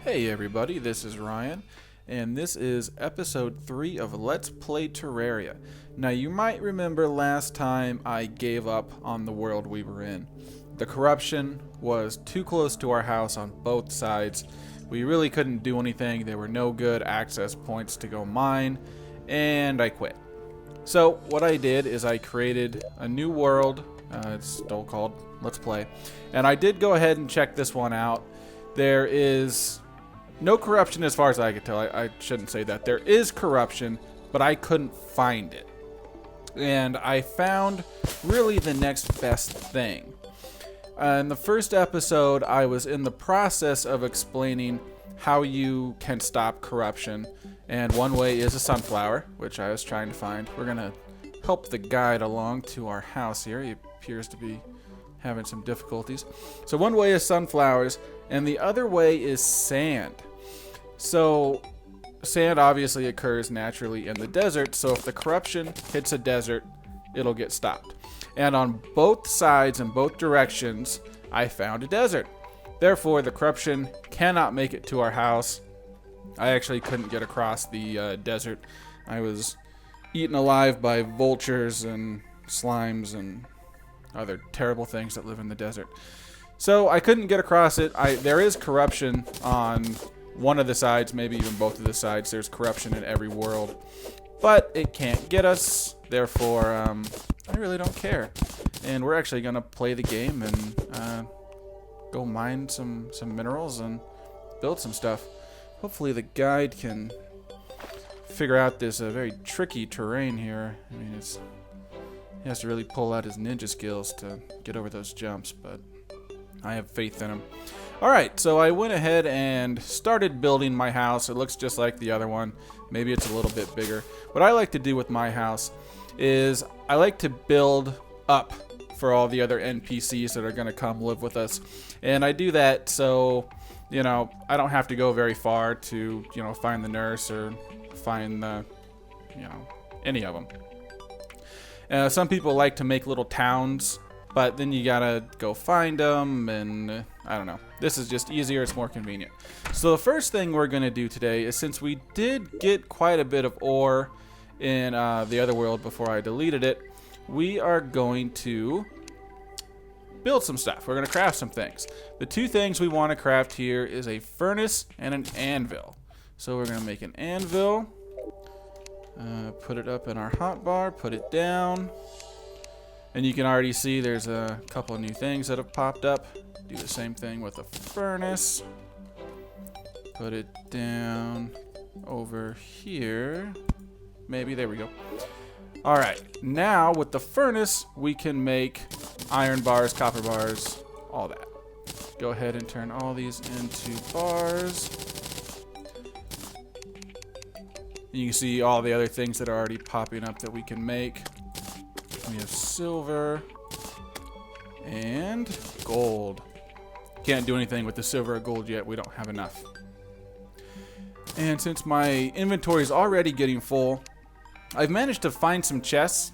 Hey everybody, this is Ryan, and this is episode 3 of Let's Play Terraria. Now you might remember last time I gave up on the world we were in. The corruption was too close to our house on both sides. We really couldn't do anything, there were no good access points to go mine, and I quit. So what I did is I created a new world, it's still called Let's Play, and I did go ahead and check this one out. There is no corruption as far as I could tell. I shouldn't say that. There is corruption, but I couldn't find it. And I found really the next best thing. In the first episode, I was in the process of explaining how you can stop corruption. And one way is a sunflower, which I was trying to find. We're going to help the guide along to our house here. He appears to be having some difficulties. So one way is sunflowers, and the other way is sand. So sand obviously occurs naturally in the desert, so if the corruption hits a desert, it'll get stopped. And on both sides and both directions, I found a desert. Therefore, the corruption cannot make it to our house. I actually couldn't get across the desert. I was eaten alive by vultures and slimes and other terrible things that live in the desert. So I couldn't get across it. There is corruption on one of the sides, maybe even both of the sides. There's corruption in every world, but it can't get us. Therefore, I really don't care. And we're actually gonna play the game and go mine some minerals and build some stuff. Hopefully, the guide can figure out this very tricky terrain here. I mean, he has to really pull out his ninja skills to get over those jumps, but I have faith in him. Alright, so I went ahead and started building my house. It looks just like the other one. Maybe it's a little bit bigger. What I like to do with my house is I like to build up for all the other NPCs that are going to come live with us. And I do that so, I don't have to go very far to, find the nurse or find the, any of them. Some people like to make little towns, but then you gotta go find them, and I don't know. This is just easier, it's more convenient. So the first thing we're gonna do today is, since we did get quite a bit of ore in the other world before I deleted it, we are going to build some stuff. We're gonna craft some things. The two things we want to craft here is a furnace and an anvil. So we're gonna make an anvil, put it up in our hotbar, put it down. And you can already see there's a couple of new things that have popped up. Do the same thing with the furnace. Put it down over here. Maybe, there we go. Alright, now with the furnace, we can make iron bars, copper bars, all that. Go ahead and turn all these into bars. You can see all the other things that are already popping up that we can make. We have silver and gold. Can't do anything with the silver or gold yet. We don't have enough. And since my inventory is already getting full, I've managed to find some chests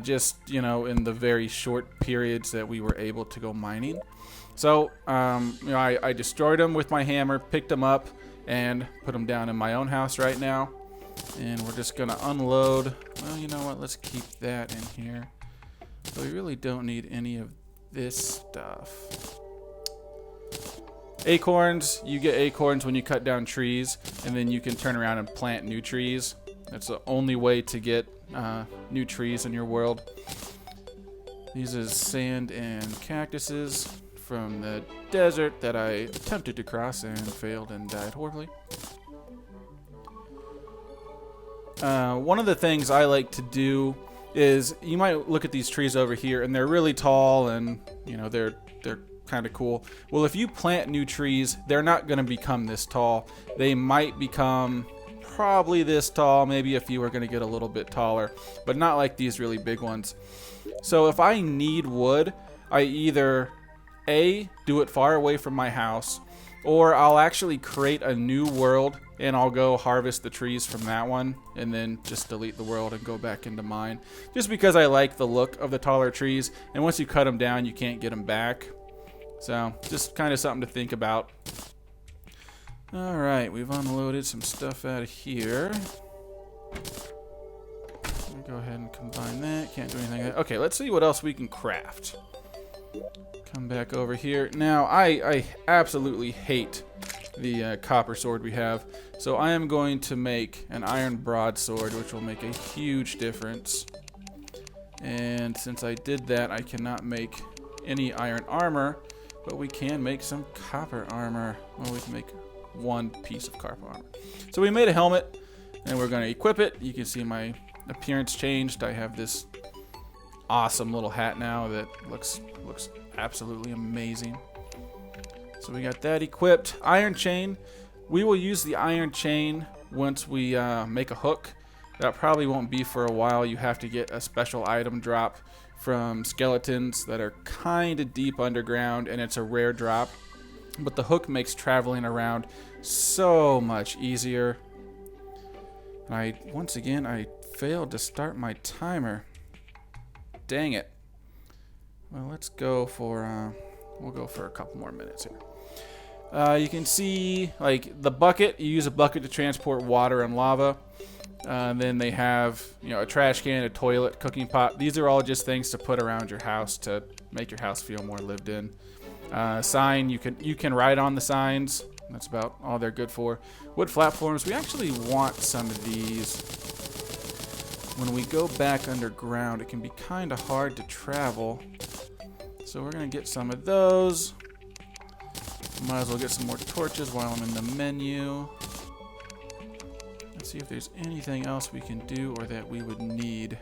just, in the very short periods that we were able to go mining. So, I destroyed them with my hammer, picked them up, and put them down in my own house right now. And we're just going to unload. Well, you know what? Let's keep that in here. So we really don't need any of this stuff. Acorns. You get acorns when you cut down trees, and then you can turn around and plant new trees. That's the only way to get new trees in your world. These is sand and cactuses from the desert that I attempted to cross and failed and died horribly. One of the things I like to do is, you might look at these trees over here and they're really tall and they're kind of cool. Well, if you plant new trees, they're not going to become this tall. They might become probably this tall. Maybe a few are going to get a little bit taller, but not like these really big ones. So if I need wood, I either do it far away from my house, or I'll actually create a new world and I'll go harvest the trees from that one and then just delete the world and go back into mine. Just because I like the look of the taller trees, and once you cut them down, you can't get them back. So just kind of something to think about. Alright, we've unloaded some stuff out of here. Go ahead and combine that. Can't do anything. Okay, let's see what else we can craft. Come back over here. Now, I absolutely hate the copper sword we have. So I am going to make an iron broadsword, which will make a huge difference. And since I did that, I cannot make any iron armor, but we can make some copper armor. Well, we can make one piece of copper armor. So we made a helmet, and we're going to equip it. You can see my appearance changed. I have this awesome little hat now that looks absolutely amazing. So we got that equipped. Iron chain. We will use the iron chain once we make a hook. That probably won't be for a while. You have to get a special item drop from skeletons that are kind of deep underground, and it's a rare drop. But the hook makes traveling around so much easier. Once again, I failed to start my timer. Dang it. Well, let's go for, we'll go for a couple more minutes here. You can see, like, the bucket. You use a bucket to transport water and lava. Then they have, a trash can, a toilet, cooking pot. These are all just things to put around your house to make your house feel more lived in. Sign, you can write on the signs. That's about all they're good for. Wood platforms. We actually want some of these. When we go back underground, it can be kind of hard to travel. So we're going to get some of those. Might as well get some more torches while I'm in the menu. Let's see if there's anything else we can do or that we would need.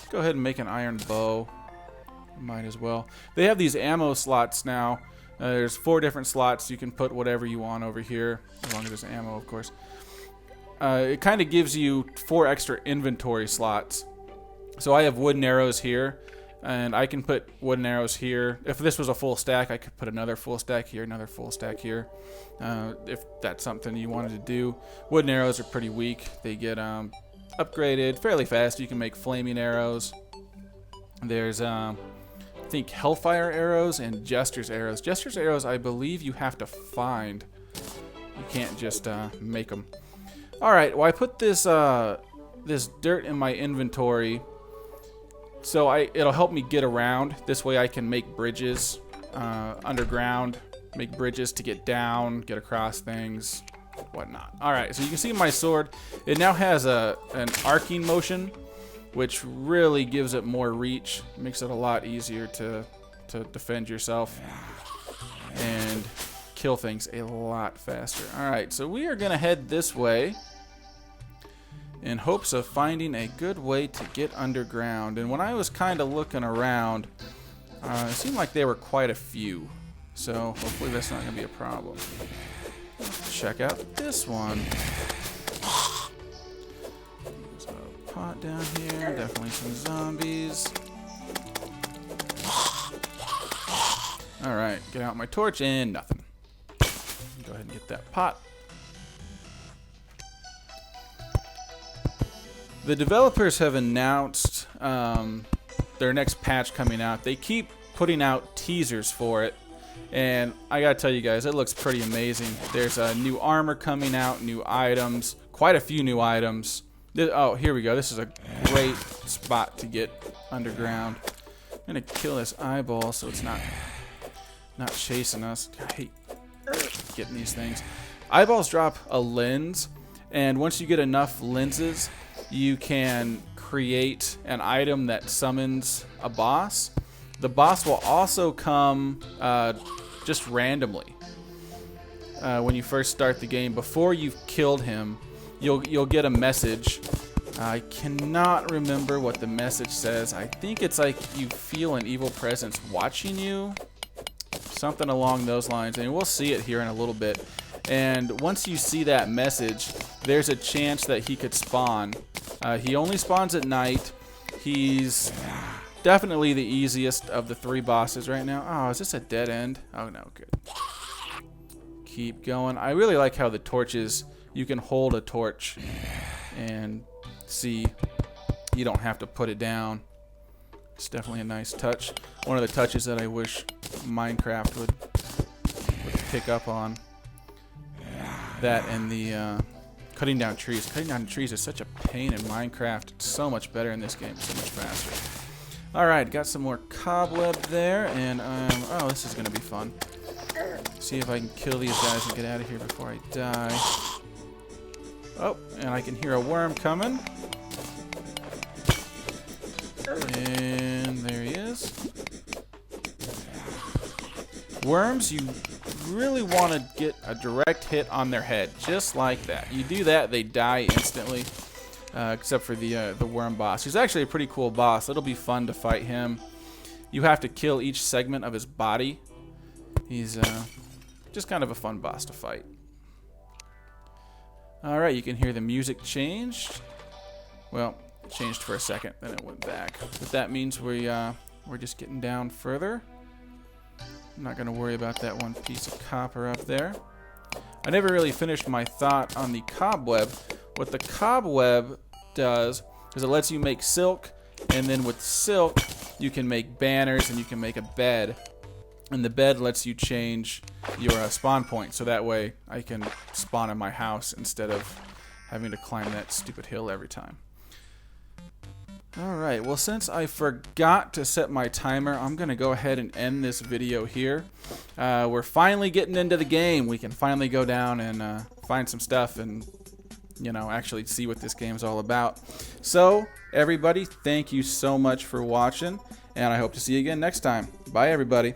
Go ahead and make an iron bow. Might as well. They have these ammo slots now. There's 4 different slots. You can put whatever you want over here, as long as there's ammo, of course. It kind of gives you 4 extra inventory slots. So I have wooden arrows here, and I can put wooden arrows here. If this was a full stack, I could put another full stack here, another full stack here, if that's something you wanted to do. Wooden arrows are pretty weak. They get upgraded fairly fast. You can make flaming arrows. There's I think Hellfire arrows and Jester's arrows. Jester's arrows, I believe you have to find. You can't just make them. All right. Well, I put this this dirt in my inventory, so it'll help me get around. This way, I can make bridges underground. Make bridges to get down, get across things, whatnot. All right. So you can see my sword. It now has an arcing motion, which really gives it more reach. Makes it a lot easier to defend yourself and kill things a lot faster. Alright, so we are going to head this way in hopes of finding a good way to get underground. And when I was kind of looking around, it seemed like there were quite a few. So hopefully that's not going to be a problem. Let's check out this one. Pot down here, definitely some zombies. Alright, get out my torch and nothing. Go ahead and get that pot. The developers have announced their next patch coming out. They keep putting out teasers for it, and I gotta tell you guys, it looks pretty amazing. There's new armor coming out, new items, quite a few new items. Oh, here we go. This is a great spot to get underground. I'm gonna kill this eyeball so it's not chasing us. I hate getting these things. Eyeballs drop a lens, and once you get enough lenses, you can create an item that summons a boss. The boss will also come just randomly when you first start the game. Before you've killed him, you'll get a message. I cannot remember what the message says. I think it's like you feel an evil presence watching you. Something along those lines. And we'll see it here in a little bit. And once you see that message, there's a chance that he could spawn. He only spawns at night. He's definitely the easiest of the 3 bosses right now. Oh, is this a dead end? Oh, no. Good. Keep going. I really like how the torches... You can hold a torch and see. You don't have to put it down. It's definitely a nice touch. One of the touches that I wish Minecraft would pick up on. That and the cutting down trees. Cutting down trees is such a pain in Minecraft. It's so much better in this game, so much faster. Alright, got some more cobweb there, and oh, this is going to be fun. See if I can kill these guys and get out of here before I die. Oh, and I can hear a worm coming. And there he is. Worms, you really want to get a direct hit on their head, just like that. You do that, they die instantly, except for the worm boss. He's actually a pretty cool boss. It'll be fun to fight him. You have to kill each segment of his body. He's just kind of a fun boss to fight. Alright, you can hear the music changed. Well, it changed for a second, then it went back. But that means we're just getting down further. I'm not going to worry about that one piece of copper up there. I never really finished my thought on the cobweb. What the cobweb does is it lets you make silk, and then with silk you can make banners and you can make a bed. And the bed lets you change your spawn point, so that way I can spawn in my house instead of having to climb that stupid hill every time. Alright, well, since I forgot to set my timer, I'm going to go ahead and end this video here. We're finally getting into the game. We can finally go down and find some stuff and, you know, actually see what this game's all about. So, everybody, thank you so much for watching, and I hope to see you again next time. Bye, everybody.